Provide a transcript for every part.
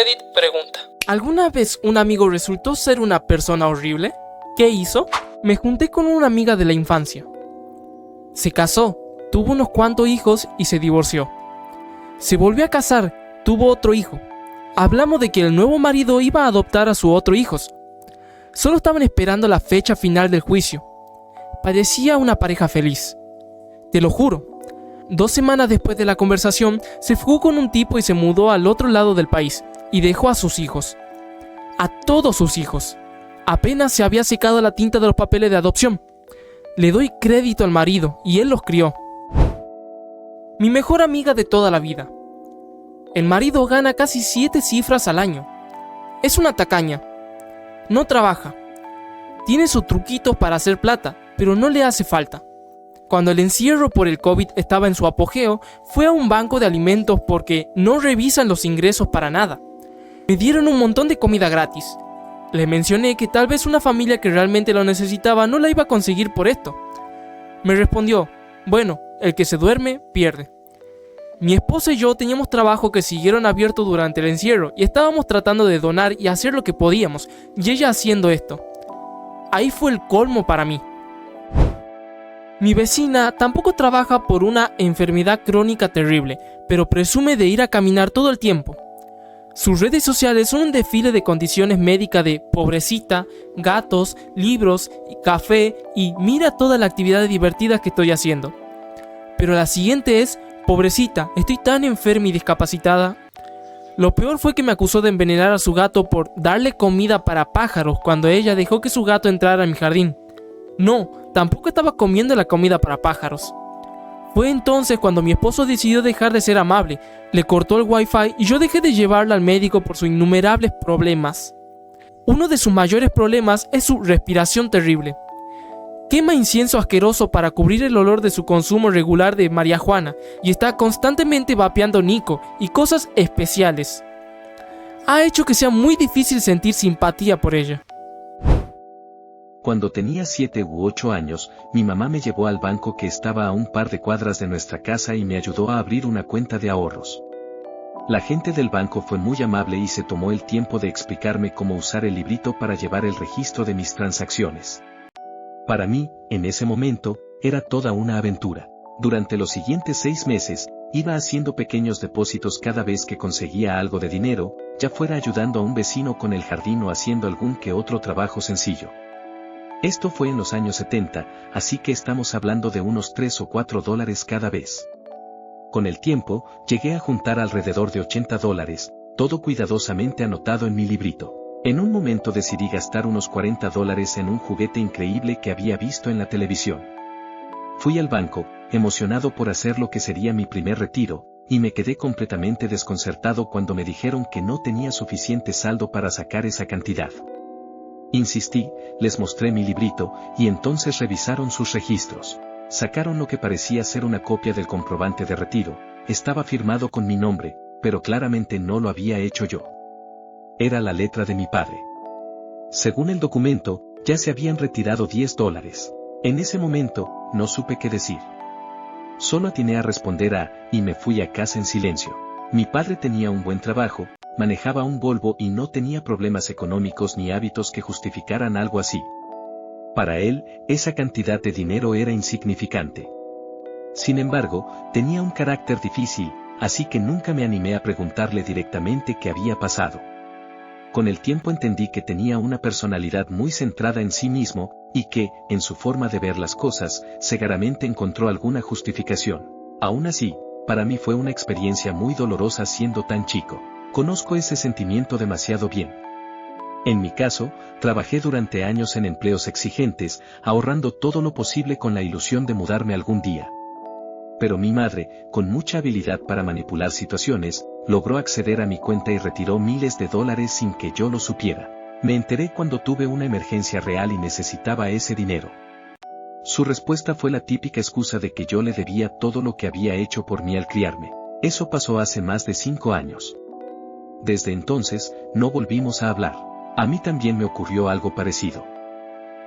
Reddit pregunta: ¿alguna vez un amigo resultó ser una persona horrible? ¿Qué hizo? Me junté con una amiga de la infancia. Se casó, tuvo unos cuantos hijos y se divorció. Se volvió a casar, tuvo otro hijo. Hablamos de que el nuevo marido iba a adoptar a sus otros hijos. Solo estaban esperando la fecha final del juicio. Parecía una pareja feliz. Te lo juro. 2 semanas después de la conversación, se fugó con un tipo y se mudó al otro lado del país, y dejó a sus hijos. A todos sus hijos. Apenas se había secado la tinta de los papeles de adopción. Le doy crédito al marido, y él los crió. Mi mejor amiga de toda la vida. El marido gana casi 7 cifras al año. Es una tacaña. No trabaja. Tiene sus truquitos para hacer plata, pero no le hace falta. Cuando el encierro por el COVID estaba en su apogeo, fue a un banco de alimentos porque no revisan los ingresos para nada. Me dieron un montón de comida gratis. Le mencioné que tal vez una familia que realmente lo necesitaba no la iba a conseguir por esto. Me respondió: bueno, el que se duerme, pierde. Mi esposa y yo teníamos trabajo que siguieron abiertos durante el encierro y estábamos tratando de donar y hacer lo que podíamos, y ella haciendo esto. Ahí fue el colmo para mí. Mi vecina tampoco trabaja por una enfermedad crónica terrible, pero presume de ir a caminar todo el tiempo. Sus redes sociales son un desfile de condiciones médicas de pobrecita, gatos, libros, café y mira toda la actividad divertida que estoy haciendo. Pero la siguiente es: pobrecita, estoy tan enferma y discapacitada. Lo peor fue que me acusó de envenenar a su gato por darle comida para pájaros cuando ella dejó que su gato entrara a mi jardín. No, tampoco estaba comiendo la comida para pájaros. Fue entonces cuando mi esposo decidió dejar de ser amable, le cortó el wifi y yo dejé de llevarla al médico por sus innumerables problemas. Uno de sus mayores problemas es su respiración terrible. Quema incienso asqueroso para cubrir el olor de su consumo regular de marihuana y está constantemente vapeando Nico y cosas especiales. Ha hecho que sea muy difícil sentir simpatía por ella. Cuando tenía 7 u 8 años, mi mamá me llevó al banco que estaba a un par de cuadras de nuestra casa y me ayudó a abrir una cuenta de ahorros. La gente del banco fue muy amable y se tomó el tiempo de explicarme cómo usar el librito para llevar el registro de mis transacciones. Para mí, en ese momento, era toda una aventura. Durante los siguientes 6 meses, iba haciendo pequeños depósitos cada vez que conseguía algo de dinero, ya fuera ayudando a un vecino con el jardín o haciendo algún que otro trabajo sencillo. Esto fue en los años 70, así que estamos hablando de unos 3 o 4 dólares cada vez. Con el tiempo, llegué a juntar alrededor de 80 dólares, todo cuidadosamente anotado en mi librito. En un momento decidí gastar unos 40 dólares en un juguete increíble que había visto en la televisión. Fui al banco, emocionado por hacer lo que sería mi primer retiro, y me quedé completamente desconcertado cuando me dijeron que no tenía suficiente saldo para sacar esa cantidad. Insistí, les mostré mi librito, y entonces revisaron sus registros. Sacaron lo que parecía ser una copia del comprobante de retiro. Estaba firmado con mi nombre, pero claramente no lo había hecho yo. Era la letra de mi padre. Según el documento, ya se habían retirado 10 dólares. En ese momento, no supe qué decir. Solo atiné a responder y me fui a casa en silencio. Mi padre tenía un buen trabajo, manejaba un Volvo y no tenía problemas económicos ni hábitos que justificaran algo así. Para él, esa cantidad de dinero era insignificante. Sin embargo, tenía un carácter difícil, así que nunca me animé a preguntarle directamente qué había pasado. Con el tiempo entendí que tenía una personalidad muy centrada en sí mismo, y que, en su forma de ver las cosas, seguramente encontró alguna justificación. Aún así, para mí fue una experiencia muy dolorosa siendo tan chico. Conozco ese sentimiento demasiado bien. En mi caso, trabajé durante años en empleos exigentes, ahorrando todo lo posible con la ilusión de mudarme algún día. Pero mi madre, con mucha habilidad para manipular situaciones, logró acceder a mi cuenta y retiró miles de dólares sin que yo lo supiera. Me enteré cuando tuve una emergencia real y necesitaba ese dinero. Su respuesta fue la típica excusa de que yo le debía todo lo que había hecho por mí al criarme. Eso pasó hace más de 5 años. Desde entonces, no volvimos a hablar. A mí también me ocurrió algo parecido.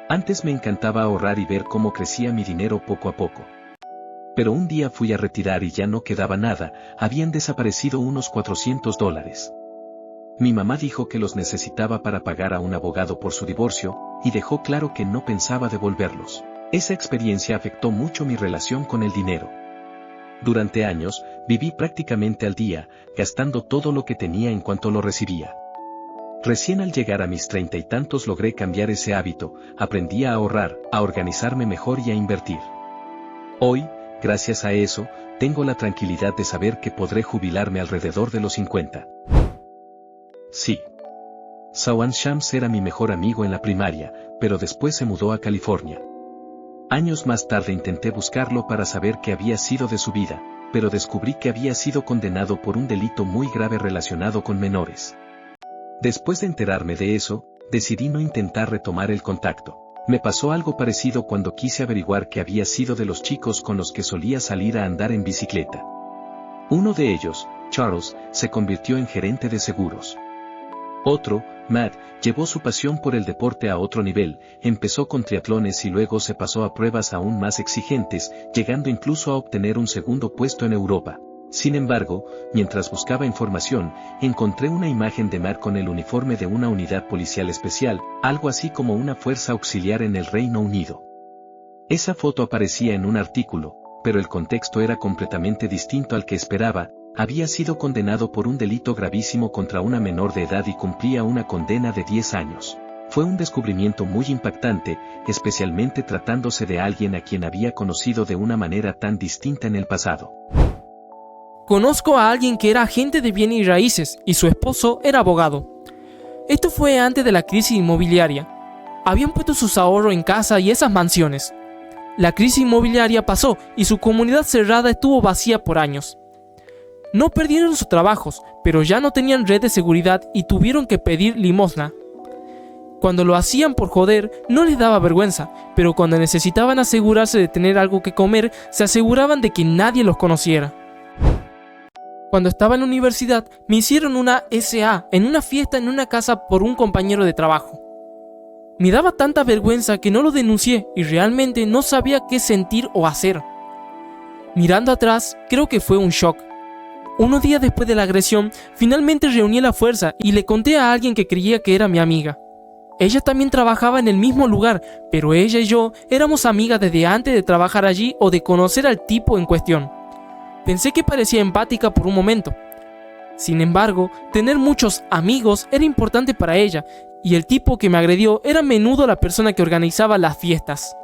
Antes me encantaba ahorrar y ver cómo crecía mi dinero poco a poco. Pero un día fui a retirar y ya no quedaba nada, habían desaparecido unos 400 dólares. Mi mamá dijo que los necesitaba para pagar a un abogado por su divorcio, y dejó claro que no pensaba devolverlos. Esa experiencia afectó mucho mi relación con el dinero. Durante años, viví prácticamente al día, gastando todo lo que tenía en cuanto lo recibía. Recién al llegar a mis 30 y tantos logré cambiar ese hábito, aprendí a ahorrar, a organizarme mejor y a invertir. Hoy, gracias a eso, tengo la tranquilidad de saber que podré jubilarme alrededor de los 50. Sí. Sawan Shams era mi mejor amigo en la primaria, pero después se mudó a California. Años más tarde intenté buscarlo para saber qué había sido de su vida, pero descubrí que había sido condenado por un delito muy grave relacionado con menores. Después de enterarme de eso, decidí no intentar retomar el contacto. Me pasó algo parecido cuando quise averiguar qué había sido de los chicos con los que solía salir a andar en bicicleta. Uno de ellos, Charles, se convirtió en gerente de seguros. Otro, Matt, llevó su pasión por el deporte a otro nivel, empezó con triatlones y luego se pasó a pruebas aún más exigentes, llegando incluso a obtener un segundo puesto en Europa. Sin embargo, mientras buscaba información, encontré una imagen de Matt con el uniforme de una unidad policial especial, algo así como una fuerza auxiliar en el Reino Unido. Esa foto aparecía en un artículo, pero el contexto era completamente distinto al que esperaba. Había sido condenado por un delito gravísimo contra una menor de edad y cumplía una condena de 10 años. Fue un descubrimiento muy impactante, especialmente tratándose de alguien a quien había conocido de una manera tan distinta en el pasado. Conozco a alguien que era agente de bienes y raíces y su esposo era abogado. Esto fue antes de la crisis inmobiliaria. Habían puesto sus ahorros en casa y esas mansiones. La crisis inmobiliaria pasó y su comunidad cerrada estuvo vacía por años. No perdieron sus trabajos, pero ya no tenían red de seguridad y tuvieron que pedir limosna. Cuando lo hacían por joder, no les daba vergüenza, pero cuando necesitaban asegurarse de tener algo que comer, se aseguraban de que nadie los conociera. Cuando estaba en la universidad, me hicieron una SA en una fiesta en una casa por un compañero de trabajo. Me daba tanta vergüenza que no lo denuncié y realmente no sabía qué sentir o hacer. Mirando atrás, creo que fue un shock. Unos días después de la agresión, finalmente reuní la fuerza y le conté a alguien que creía que era mi amiga. Ella también trabajaba en el mismo lugar, pero ella y yo éramos amigas desde antes de trabajar allí o de conocer al tipo en cuestión. Pensé que parecía empática por un momento. Sin embargo, tener muchos amigos era importante para ella, y el tipo que me agredió era a menudo la persona que organizaba las fiestas.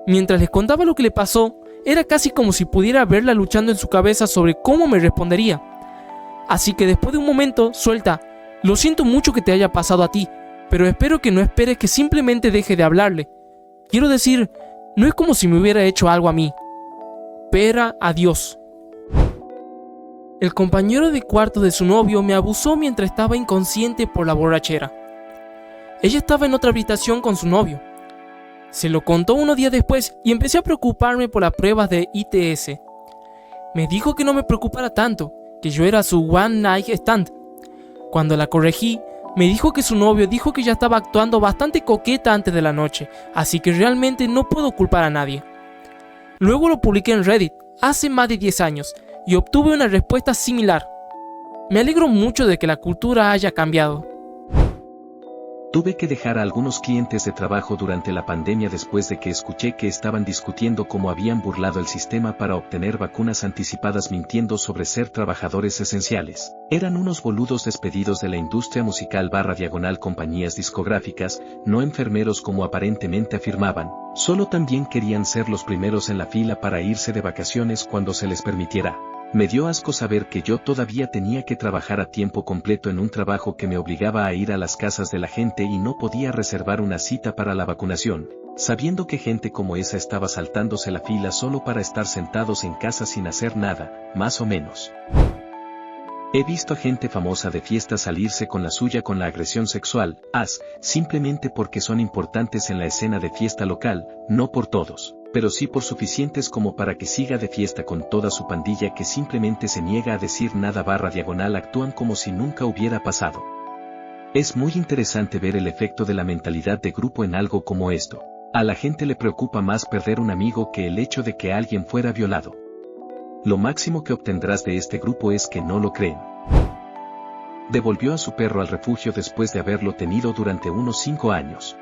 Mientras les contaba lo que le pasó, era casi como si pudiera verla luchando en su cabeza sobre cómo me respondería. Así que después de un momento, suelta: lo siento mucho que te haya pasado a ti, pero espero que no esperes que simplemente deje de hablarle. Quiero decir, no es como si me hubiera hecho algo a mí. Pera, adiós. El compañero de cuarto de su novio me abusó mientras estaba inconsciente por la borrachera. Ella estaba en otra habitación con su novio. Se lo contó unos días después y empecé a preocuparme por las pruebas de ITS. Me dijo que no me preocupara tanto, que yo era su one night stand. Cuando la corregí, me dijo que su novio dijo que ya estaba actuando bastante coqueta antes de la noche, así que realmente no puedo culpar a nadie. Luego lo publiqué en Reddit, hace más de 10 años, y obtuve una respuesta similar. Me alegro mucho de que la cultura haya cambiado. Tuve que dejar a algunos clientes de trabajo durante la pandemia después de que escuché que estaban discutiendo cómo habían burlado el sistema para obtener vacunas anticipadas mintiendo sobre ser trabajadores esenciales. Eran unos boludos despedidos de la industria musical / compañías discográficas, no enfermeros como aparentemente afirmaban, solo también querían ser los primeros en la fila para irse de vacaciones cuando se les permitiera. Me dio asco saber que yo todavía tenía que trabajar a tiempo completo en un trabajo que me obligaba a ir a las casas de la gente y no podía reservar una cita para la vacunación, sabiendo que gente como esa estaba saltándose la fila solo para estar sentados en casa sin hacer nada, más o menos. He visto a gente famosa de fiesta salirse con la suya con la agresión sexual, simplemente porque son importantes en la escena de fiesta local, no por todos, pero sí por suficientes como para que siga de fiesta con toda su pandilla que simplemente se niega a decir nada / actúan como si nunca hubiera pasado. Es muy interesante ver el efecto de la mentalidad de grupo en algo como esto. A la gente le preocupa más perder un amigo que el hecho de que alguien fuera violado. Lo máximo que obtendrás de este grupo es que no lo creen. Devolvió a su perro al refugio después de haberlo tenido durante unos 5 años.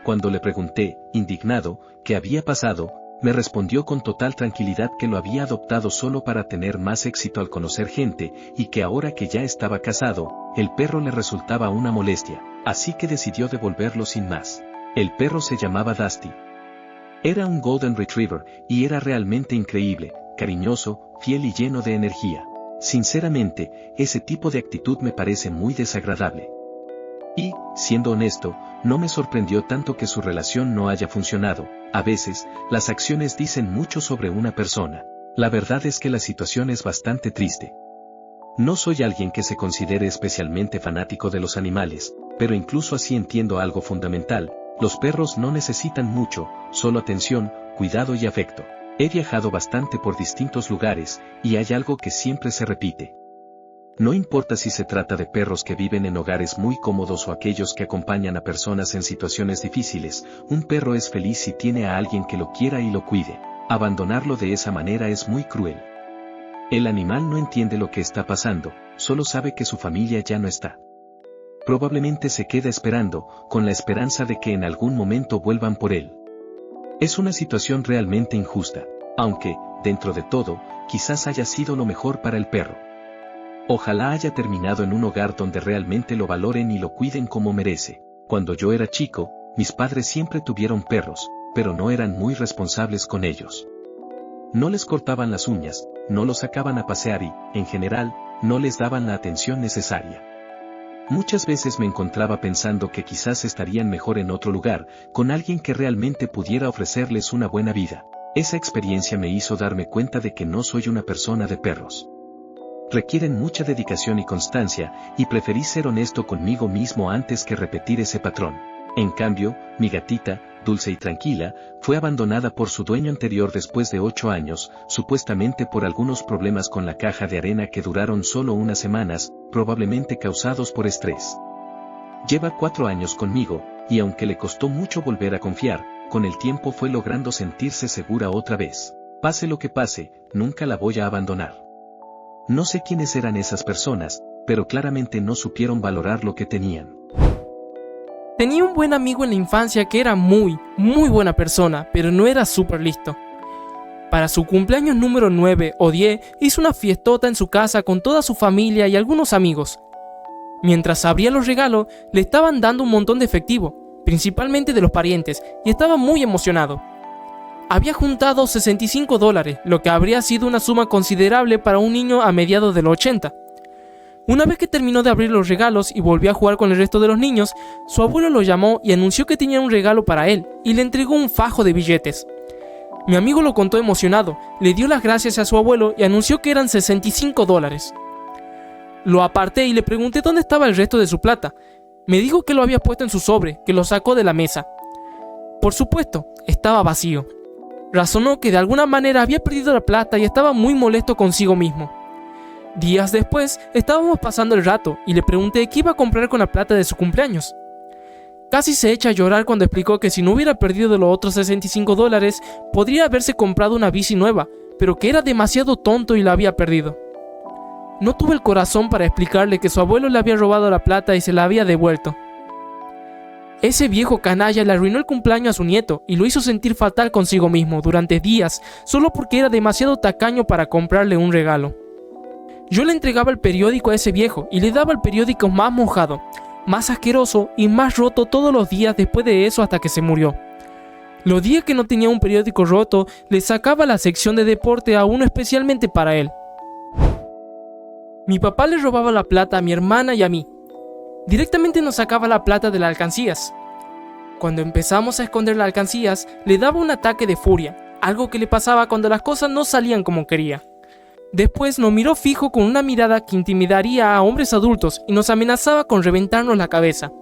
Cuando le pregunté, indignado, qué había pasado, me respondió con total tranquilidad que lo había adoptado solo para tener más éxito al conocer gente, y que ahora que ya estaba casado, el perro le resultaba una molestia, así que decidió devolverlo sin más. El perro se llamaba Dusty. Era un Golden Retriever, y era realmente increíble, cariñoso, fiel y lleno de energía. Sinceramente, ese tipo de actitud me parece muy desagradable. Y, siendo honesto, no me sorprendió tanto que su relación no haya funcionado. A veces, las acciones dicen mucho sobre una persona. La verdad es que la situación es bastante triste. No soy alguien que se considere especialmente fanático de los animales, pero incluso así entiendo algo fundamental: los perros no necesitan mucho, solo atención, cuidado y afecto. He viajado bastante por distintos lugares, y hay algo que siempre se repite. No importa si se trata de perros que viven en hogares muy cómodos o aquellos que acompañan a personas en situaciones difíciles, un perro es feliz si tiene a alguien que lo quiera y lo cuide. Abandonarlo de esa manera es muy cruel. El animal no entiende lo que está pasando, solo sabe que su familia ya no está. Probablemente se queda esperando, con la esperanza de que en algún momento vuelvan por él. Es una situación realmente injusta, aunque, dentro de todo, quizás haya sido lo mejor para el perro. Ojalá haya terminado en un hogar donde realmente lo valoren y lo cuiden como merece. Cuando yo era chico, mis padres siempre tuvieron perros, pero no eran muy responsables con ellos. No les cortaban las uñas, no los sacaban a pasear y, en general, no les daban la atención necesaria. Muchas veces me encontraba pensando que quizás estarían mejor en otro lugar, con alguien que realmente pudiera ofrecerles una buena vida. Esa experiencia me hizo darme cuenta de que no soy una persona de perros. Requieren mucha dedicación y constancia, y preferí ser honesto conmigo mismo antes que repetir ese patrón. En cambio, mi gatita, dulce y tranquila, fue abandonada por su dueño anterior después de 8 años, supuestamente por algunos problemas con la caja de arena que duraron solo unas semanas, probablemente causados por estrés. Lleva 4 años conmigo, y aunque le costó mucho volver a confiar, con el tiempo fue logrando sentirse segura otra vez. Pase lo que pase, nunca la voy a abandonar. No sé quiénes eran esas personas, pero claramente no supieron valorar lo que tenían. Tenía un buen amigo en la infancia que era muy buena persona, pero no era súper listo. Para su cumpleaños número 9 o 10, hizo una fiestota en su casa con toda su familia y algunos amigos. Mientras abría los regalos, le estaban dando un montón de efectivo, principalmente de los parientes, y estaba muy emocionado. Había juntado $65, lo que habría sido una suma considerable para un niño a mediados de los 80. Una vez que terminó de abrir los regalos y volvió a jugar con el resto de los niños, su abuelo lo llamó y anunció que tenía un regalo para él, y le entregó un fajo de billetes. Mi amigo lo contó emocionado, le dio las gracias a su abuelo y anunció que eran $65. Lo aparté y le pregunté dónde estaba el resto de su plata. Me dijo que lo había puesto en su sobre, que lo sacó de la mesa. Por supuesto, estaba vacío. Razonó que de alguna manera había perdido la plata y estaba muy molesto consigo mismo. Días después, estábamos pasando el rato y le pregunté qué iba a comprar con la plata de su cumpleaños. Casi se echa a llorar cuando explicó que si no hubiera perdido los otros $65, podría haberse comprado una bici nueva, pero que era demasiado tonto y la había perdido. No tuve el corazón para explicarle que su abuelo le había robado la plata y se la había devuelto. Ese viejo canalla le arruinó el cumpleaños a su nieto y lo hizo sentir fatal consigo mismo durante días, solo porque era demasiado tacaño para comprarle un regalo. Yo le entregaba el periódico a ese viejo y le daba el periódico más mojado, más asqueroso y más roto todos los días después de eso hasta que se murió. Los días que no tenía un periódico roto, le sacaba la sección de deporte a uno especialmente para él. Mi papá le robaba la plata a mi hermana y a mí. Directamente nos sacaba la plata de las alcancías. Cuando empezamos a esconder las alcancías, le daba un ataque de furia, algo que le pasaba cuando las cosas no salían como quería. Después nos miró fijo con una mirada que intimidaría a hombres adultos y nos amenazaba con reventarnos la cabeza.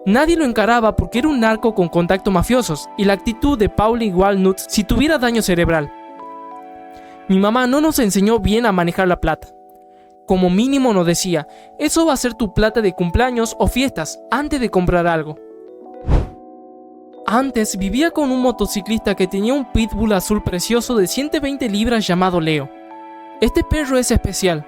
Nadie lo encaraba porque era un narco con contactos mafiosos y la actitud de Paulie Walnuts si tuviera daño cerebral. Mi mamá no nos enseñó bien a manejar la plata. Como mínimo nos decía, eso va a ser tu plata de cumpleaños o fiestas antes de comprar algo. Antes vivía con un motociclista que tenía un pitbull azul precioso de 120 libras llamado Leo. Este perro es especial.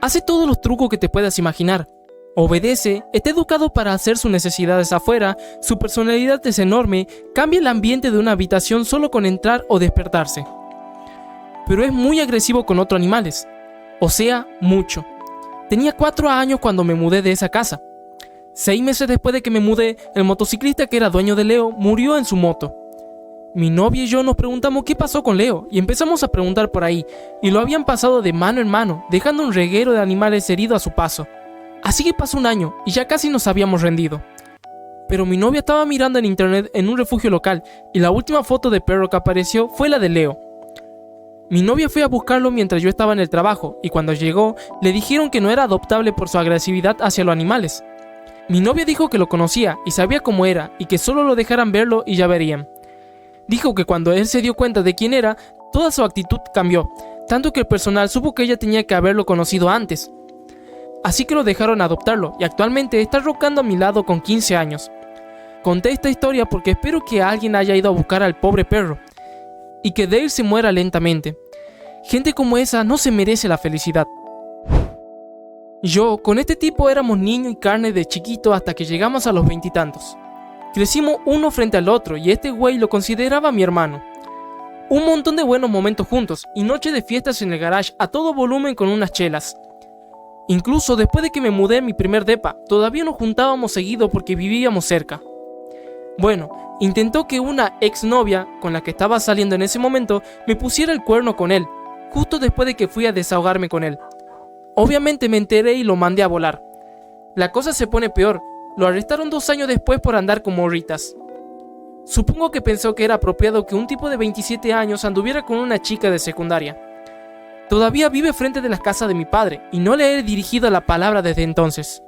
Hace todos los trucos que te puedas imaginar. Obedece, está educado para hacer sus necesidades afuera, su personalidad es enorme, cambia el ambiente de una habitación solo con entrar o despertarse. Pero es muy agresivo con otros animales. O sea, mucho. Tenía 4 años cuando me mudé de esa casa. 6 meses después de que me mudé, el motociclista que era dueño de Leo murió en su moto. Mi novia y yo nos preguntamos qué pasó con Leo y empezamos a preguntar por ahí, y lo habían pasado de mano en mano, dejando un reguero de animales heridos a su paso. Así que pasó un año y ya casi nos habíamos rendido. Pero mi novia estaba mirando en internet en un refugio local y la última foto de perro que apareció fue la de Leo. Mi novia fue a buscarlo mientras yo estaba en el trabajo y cuando llegó le dijeron que no era adoptable por su agresividad hacia los animales. Mi novia dijo que lo conocía y sabía cómo era y que solo lo dejaran verlo y ya verían. Dijo que cuando él se dio cuenta de quién era, toda su actitud cambió, tanto que el personal supo que ella tenía que haberlo conocido antes. Así que lo dejaron adoptarlo y actualmente está rocando a mi lado con 15 años. Conté esta historia porque espero que alguien haya ido a buscar al pobre perro y que Dale se muera lentamente. Gente como esa no se merece la felicidad. Yo con este tipo éramos niño y carne de chiquito hasta que llegamos a los 20 y tantos. Crecimos uno frente al otro y este güey lo consideraba mi hermano. Un montón de buenos momentos juntos y noche de fiestas en el garage a todo volumen con unas chelas. Incluso después de que me mudé a mi primer depa, todavía nos juntábamos seguido porque vivíamos cerca. Bueno, intentó que una exnovia con la que estaba saliendo en ese momento me pusiera el cuerno con él, justo después de que fui a desahogarme con él. Obviamente me enteré y lo mandé a volar. La cosa se pone peor, lo arrestaron 2 años después por andar con morritas. Supongo que pensó que era apropiado que un tipo de 27 años anduviera con una chica de secundaria. Todavía vive frente de la casa de mi padre y no le he dirigido la palabra desde entonces.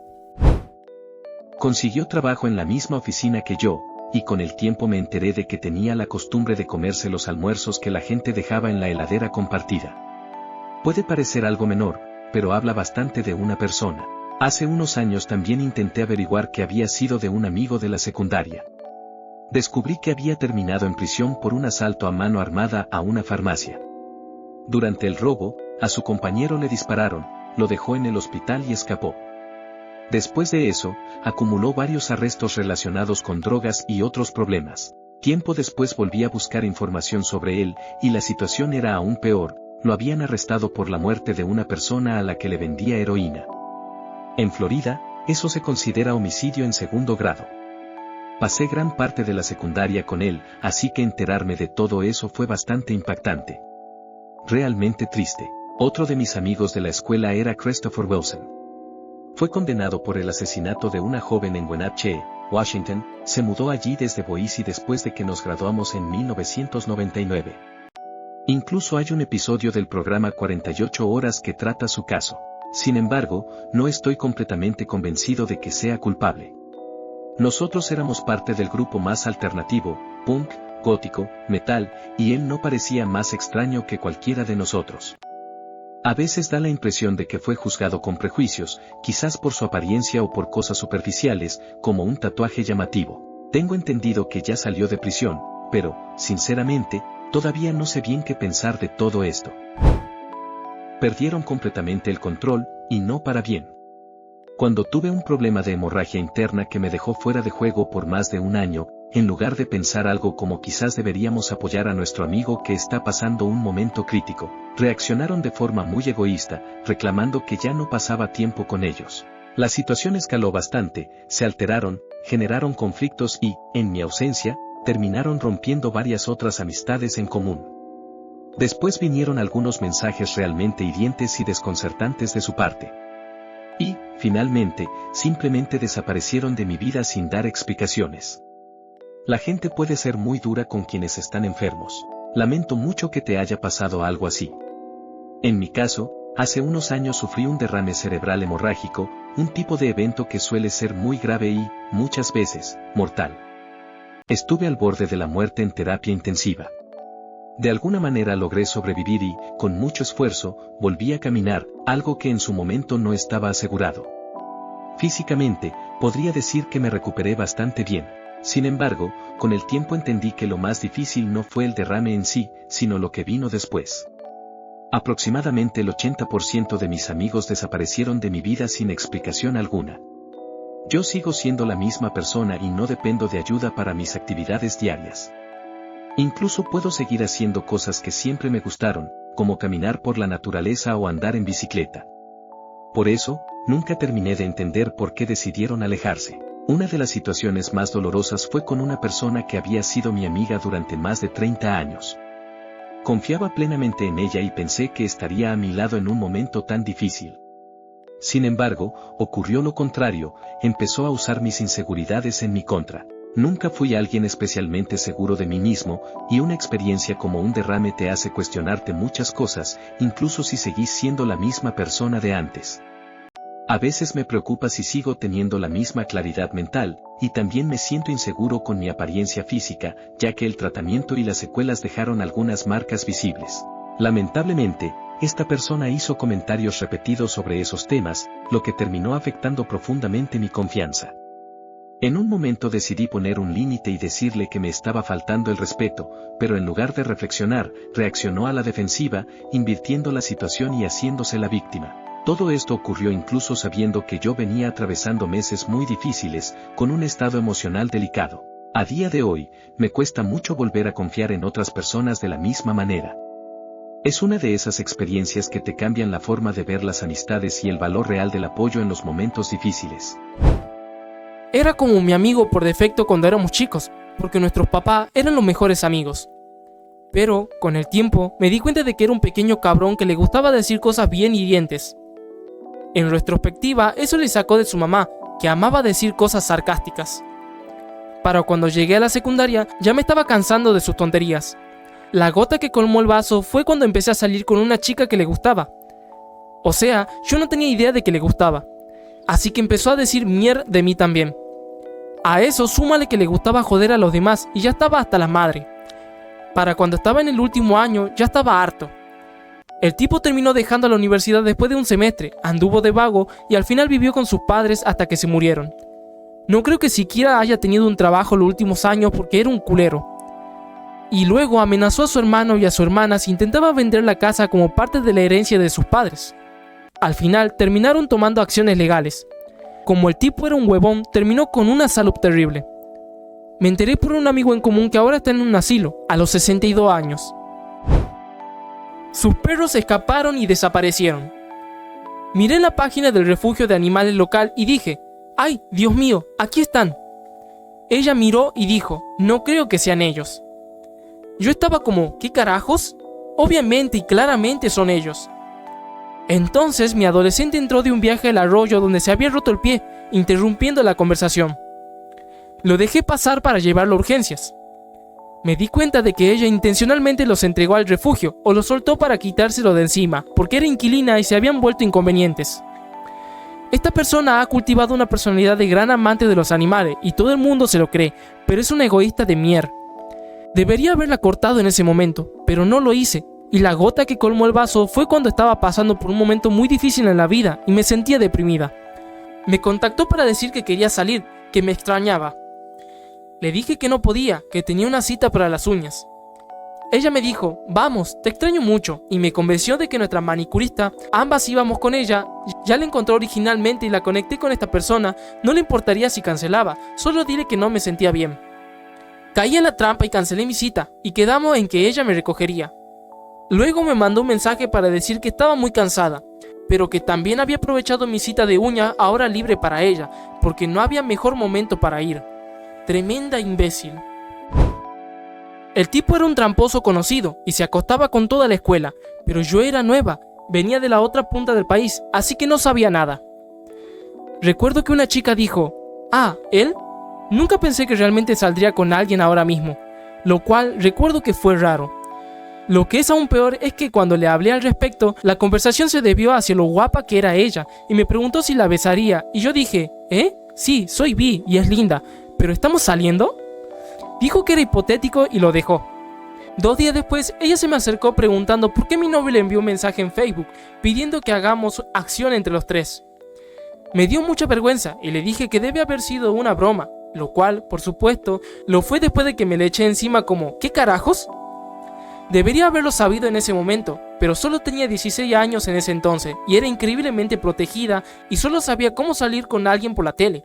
Consiguió trabajo en la misma oficina que yo, y con el tiempo me enteré de que tenía la costumbre de comerse los almuerzos que la gente dejaba en la heladera compartida. Puede parecer algo menor, pero habla bastante de una persona. Hace unos años también intenté averiguar qué había sido de un amigo de la secundaria. Descubrí que había terminado en prisión por un asalto a mano armada a una farmacia. Durante el robo, a su compañero le dispararon, lo dejó en el hospital y escapó. Después de eso, acumuló varios arrestos relacionados con drogas y otros problemas. Tiempo después volví a buscar información sobre él, y la situación era aún peor, lo habían arrestado por la muerte de una persona a la que le vendía heroína. En Florida, eso se considera homicidio en 2º grado. Pasé gran parte de la secundaria con él, así que enterarme de todo eso fue bastante impactante. Realmente triste. Otro de mis amigos de la escuela era Christopher Wilson. Fue condenado por el asesinato de una joven en Wenatchee, Washington, se mudó allí desde Boise después de que nos graduamos en 1999. Incluso hay un episodio del programa 48 horas que trata su caso. Sin embargo, no estoy completamente convencido de que sea culpable. Nosotros éramos parte del grupo más alternativo, punk, gótico, metal, y él no parecía más extraño que cualquiera de nosotros. A veces da la impresión de que fue juzgado con prejuicios, quizás por su apariencia o por cosas superficiales, como un tatuaje llamativo. Tengo entendido que ya salió de prisión, pero, sinceramente, todavía no sé bien qué pensar de todo esto. Perdieron completamente el control, y no para bien. Cuando tuve un problema de hemorragia interna que me dejó fuera de juego por más de un año, en lugar de pensar algo como quizás deberíamos apoyar a nuestro amigo que está pasando un momento crítico, reaccionaron de forma muy egoísta, reclamando que ya no pasaba tiempo con ellos. La situación escaló bastante, se alteraron, generaron conflictos y, en mi ausencia, terminaron rompiendo varias otras amistades en común. Después vinieron algunos mensajes realmente hirientes y desconcertantes de su parte. Y, finalmente, simplemente desaparecieron de mi vida sin dar explicaciones. La gente puede ser muy dura con quienes están enfermos. Lamento mucho que te haya pasado algo así. En mi caso, hace unos años sufrí un derrame cerebral hemorrágico, un tipo de evento que suele ser muy grave y, muchas veces, mortal. Estuve al borde de la muerte en terapia intensiva. De alguna manera logré sobrevivir y, con mucho esfuerzo, volví a caminar, algo que en su momento no estaba asegurado. Físicamente, podría decir que me recuperé bastante bien. Sin embargo, con el tiempo entendí que lo más difícil no fue el derrame en sí, sino lo que vino después. Aproximadamente el 80% de mis amigos desaparecieron de mi vida sin explicación alguna. Yo sigo siendo la misma persona y no dependo de ayuda para mis actividades diarias. Incluso puedo seguir haciendo cosas que siempre me gustaron, como caminar por la naturaleza o andar en bicicleta. Por eso, nunca terminé de entender por qué decidieron alejarse. Una de las situaciones más dolorosas fue con una persona que había sido mi amiga durante más de 30 años. Confiaba plenamente en ella y pensé que estaría a mi lado en un momento tan difícil. Sin embargo, ocurrió lo contrario, empezó a usar mis inseguridades en mi contra. Nunca fui alguien especialmente seguro de mí mismo, y una experiencia como un derrame te hace cuestionarte muchas cosas, incluso si seguís siendo la misma persona de antes. A veces me preocupa si sigo teniendo la misma claridad mental, y también me siento inseguro con mi apariencia física, ya que el tratamiento y las secuelas dejaron algunas marcas visibles. Lamentablemente, esta persona hizo comentarios repetidos sobre esos temas, lo que terminó afectando profundamente mi confianza. En un momento decidí poner un límite y decirle que me estaba faltando el respeto, pero en lugar de reflexionar, reaccionó a la defensiva, invirtiendo la situación y haciéndose la víctima. Todo esto ocurrió incluso sabiendo que yo venía atravesando meses muy difíciles, con un estado emocional delicado. A día de hoy, me cuesta mucho volver a confiar en otras personas de la misma manera. Es una de esas experiencias que te cambian la forma de ver las amistades y el valor real del apoyo en los momentos difíciles. Era como mi amigo por defecto cuando éramos chicos, porque nuestros papás eran los mejores amigos. Pero, con el tiempo, me di cuenta de que era un pequeño cabrón que le gustaba decir cosas bien hirientes. En retrospectiva, eso le sacó de su mamá, que amaba decir cosas sarcásticas. Para cuando llegué a la secundaria, ya me estaba cansando de sus tonterías. La gota que colmó el vaso fue cuando empecé a salir con una chica que le gustaba. O sea, yo no tenía idea de que le gustaba. Así que empezó a decir mierda de mí también. A eso súmale que le gustaba joder a los demás y ya estaba hasta la madre. Para cuando estaba en el último año, ya estaba harto. El tipo terminó dejando la universidad después de un semestre, anduvo de vago y al final vivió con sus padres hasta que se murieron. No creo que siquiera haya tenido un trabajo los últimos años porque era un culero. Y luego amenazó a su hermano y a su hermana si intentaba vender la casa como parte de la herencia de sus padres. Al final terminaron tomando acciones legales. Como el tipo era un huevón, terminó con una salud terrible. Me enteré por un amigo en común que ahora está en un asilo, a los 62 años. Sus perros escaparon y desaparecieron. Miré la página del refugio de animales local y dije, ¡ay, Dios mío, aquí están! Ella miró y dijo, no creo que sean ellos. Yo estaba como, ¿qué carajos? Obviamente y claramente son ellos. Entonces mi adolescente entró de un viaje al arroyo donde se había roto el pie, interrumpiendo la conversación. Lo dejé pasar para llevarlo a urgencias. Me di cuenta de que ella intencionalmente los entregó al refugio o los soltó para quitárselo de encima, porque era inquilina y se habían vuelto inconvenientes. Esta persona ha cultivado una personalidad de gran amante de los animales y todo el mundo se lo cree, pero es una egoísta de mierda. Debería haberla cortado en ese momento, pero no lo hice, y la gota que colmó el vaso fue cuando estaba pasando por un momento muy difícil en la vida y me sentía deprimida. Me contactó para decir que quería salir, que me extrañaba. Le dije que no podía, que tenía una cita para las uñas. Ella me dijo, vamos, te extraño mucho, y me convenció de que nuestra manicurista, ambas íbamos con ella, ya la encontró originalmente y la conecté con esta persona, no le importaría si cancelaba, solo diré que no me sentía bien. Caí en la trampa y cancelé mi cita, y quedamos en que ella me recogería. Luego me mandó un mensaje para decir que estaba muy cansada, pero que también había aprovechado mi cita de uña ahora libre para ella, porque no había mejor momento para ir. Tremenda imbécil. El tipo era un tramposo conocido y se acostaba con toda la escuela, pero yo era nueva, venía de la otra punta del país, así que no sabía nada. Recuerdo que una chica dijo, ¿él? Nunca pensé que realmente saldría con alguien ahora mismo, lo cual recuerdo que fue raro. Lo que es aún peor es que cuando le hablé al respecto, la conversación se desvió hacia lo guapa que era ella y me preguntó si la besaría y yo dije, Sí, soy bi y es linda, ¿pero estamos saliendo? Dijo que era hipotético y lo dejó. 2 días después, ella se me acercó preguntando por qué mi novio le envió un mensaje en Facebook pidiendo que hagamos acción entre los tres. Me dio mucha vergüenza y le dije que debe haber sido una broma, lo cual, por supuesto, lo fue después de que me le eché encima como ¿qué carajos? Debería haberlo sabido en ese momento, pero solo tenía 16 años en ese entonces y era increíblemente protegida y solo sabía cómo salir con alguien por la tele.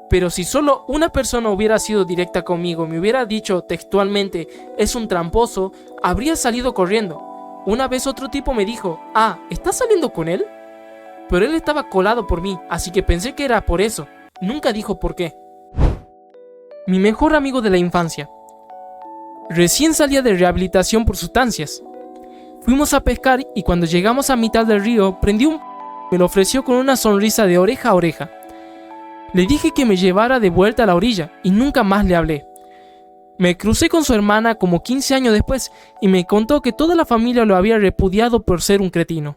Pero si solo una persona hubiera sido directa conmigo y me hubiera dicho textualmente "es un tramposo", habría salido corriendo. Una vez otro tipo me dijo ¿estás saliendo con él? Pero él estaba colado por mí, así que pensé que era por eso. Nunca dijo por qué. Mi mejor amigo de la infancia. Recién salía de rehabilitación por sustancias. Fuimos a pescar y cuando llegamos a mitad del río, me lo ofreció con una sonrisa de oreja a oreja. Le dije que me llevara de vuelta a la orilla y nunca más le hablé. Me crucé con su hermana como 15 años después y me contó que toda la familia lo había repudiado por ser un cretino.